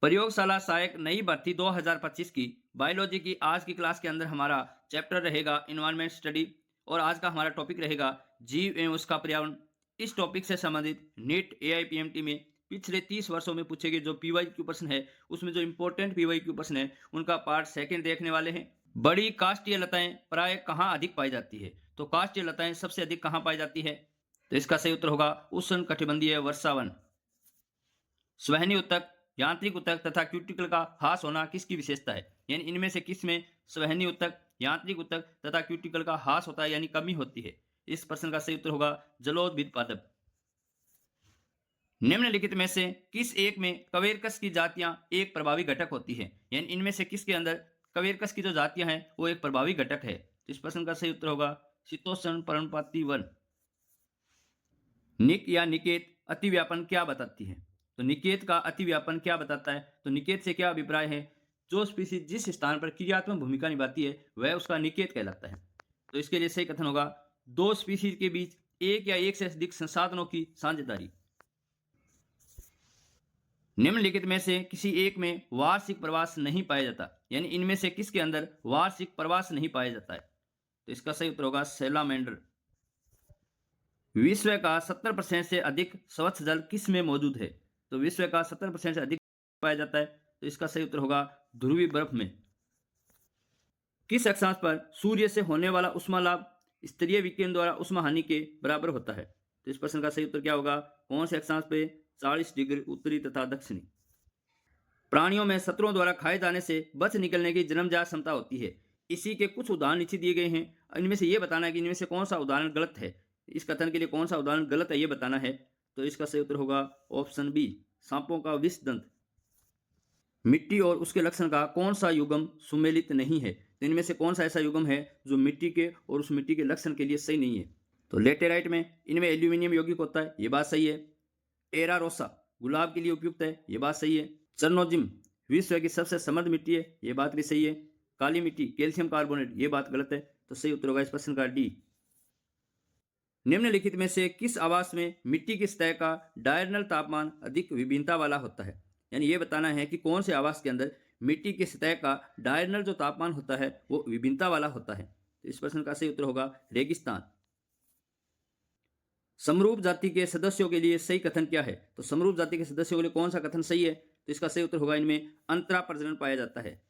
प्रयोगशाला सहायक नई भर्ती 2025 की बायोलॉजी की आज की क्लास के अंदर हमारा चैप्टर रहेगा इन्वायरमेंट स्टडी और आज का हमारा टॉपिक रहेगा जीव एवं उसका पर्यावरण। इस टॉपिक से संबंधित नीट एआईपीएमटी में पिछले 30 वर्षों में पूछे गए जो पीवाईक्यू प्रश्न है उसमें जो इंपॉर्टेंट पीवाईक्यू प्रश्न है उनका पार्ट सेकंड देखने वाले हैं। बड़ी काष्ठीय लताएं प्राय कहाँ अधिक पाई जाती है? तो काष्ठीय लताएं सबसे अधिक कहाँ पाई जाती है? तो इसका सही उत्तर होगा उष्ण कटिबंधीय वर्षावन। स्वहनी उत्तक, यांत्रिक उत्तक तथा क्यूटिकल का ह्रास होना किसकी विशेषता है? यानी इनमें से किस में स्वहनी उत्तक, यांत्रिक उत्तक तथा क्यूटिकल का ह्रास होता है यानी कमी होती है? इस प्रश्न का सही उत्तर होगा जलोदभिद पादप। निम्नलिखित में से किस एक में कवेरकस की जातियां एक प्रभावी घटक होती है? यानी इनमें से किसके अंदर कवेरकस की जो जातियां हैं वो एक प्रभावी घटक है? तो इस प्रश्न का सही उत्तर होगा शीतोष्ण पर्णपाती वन। निक या निकेत अतिव्यापन क्या बताती है? तो निकेत का अतिव्यापन क्या बताता है? तो निकेत से क्या अभिप्राय है? जो स्पीसीज जिस स्थान पर क्रियात्मक भूमिका निभाती है वह उसका निकेत कहलाता है। तो इसके लिए सही कथन होगा दो स्पीसीज के बीच एक या एक से अधिक संसाधनों की साझेदारी। निम्नलिखित में से किसी एक में वार्षिक प्रवास नहीं पाया जाता, यानी इनमें से किसके अंदर वार्षिक प्रवास नहीं पाया जाता है? तो इसका सही उत्तर होगा सैलामेंडर। विश्व का 70% से अधिक स्वच्छ जल किस में मौजूद है? तो विश्व का 70% से अधिक पाया जाता है, तो इसका सही उत्तर होगा ध्रुवीय बर्फ में। किस अक्षांश पर सूर्य से होने वाला उष्मा लाभ स्तरीय विकिरण द्वारा उष्मा हानि के बराबर होता है? तो इस प्रश्न का सही उत्तर क्या होगा? कौन से अक्षांश पे? 40 डिग्री उत्तरी तथा दक्षिणी। प्राणियों में शत्रुओं द्वारा खाए जाने से बच निकलने की जन्मजात क्षमता होती है। इसी के कुछ उदाहरण नीचे दिए गए हैं, इनमें से ये बताना है कि इनमें से कौन सा उदाहरण गलत है। इस कथन के लिए कौन सा उदाहरण गलत है ये बताना है। तो इसका सही उत्तर होगा ऑप्शन बी, सांपों का विष दंत। मिट्टी और उसके लक्षण का कौन सा युग्म सुमेलित नहीं है? तो इनमें से कौन सा ऐसा युग्म है जो मिट्टी के और उस मिट्टी के लक्षण के लिए सही नहीं है? तो लेटेराइट में इनमें एल्यूमिनियम यौगिक होता है, ये बात सही है। एरा रोसा गुलाब के लिए उपयुक्त है, ये बात सही है। चर्नोजिम विश्व की सबसे समृद्ध मिट्टी है, ये बात भी सही है। काली मिट्टी कैल्शियम कार्बोनेट, ये बात गलत है। तो सही उत्तर होगा इस प्रश्न का डी। निम्नलिखित में से किस आवास में मिट्टी की सतह का डायरनल तापमान अधिक विभिन्नता वाला होता है? यानी ये बताना है कि कौन से आवास के अंदर मिट्टी की सतह का डायरनल जो तापमान होता है वो विभिन्नता वाला होता है। तो इस प्रश्न का सही उत्तर होगा रेगिस्तान। समरूप जाति के सदस्यों के लिए सही कथन क्या है? तो समरूप जाति के सदस्यों के लिए कौन सा कथन सही है? तो इसका सही उत्तर होगा इनमें अंतरा प्रजनन पाया जाता है।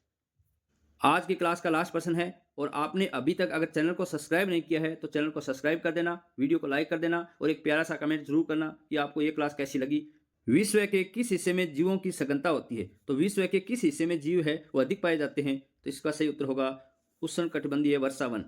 आज की क्लास का लास्ट प्रश्न है और आपने अभी तक अगर चैनल को सब्सक्राइब नहीं किया है तो चैनल को सब्सक्राइब कर देना, वीडियो को लाइक कर देना और एक प्यारा सा कमेंट जरूर करना कि आपको ये क्लास कैसी लगी। विश्व के किस हिस्से में जीवों की सघनता होती है? तो विश्व के किस हिस्से में जीव है वो अधिक पाए जाते हैं? तो इसका सही उत्तर होगा उष्णकटिबंधीय वर्षावन।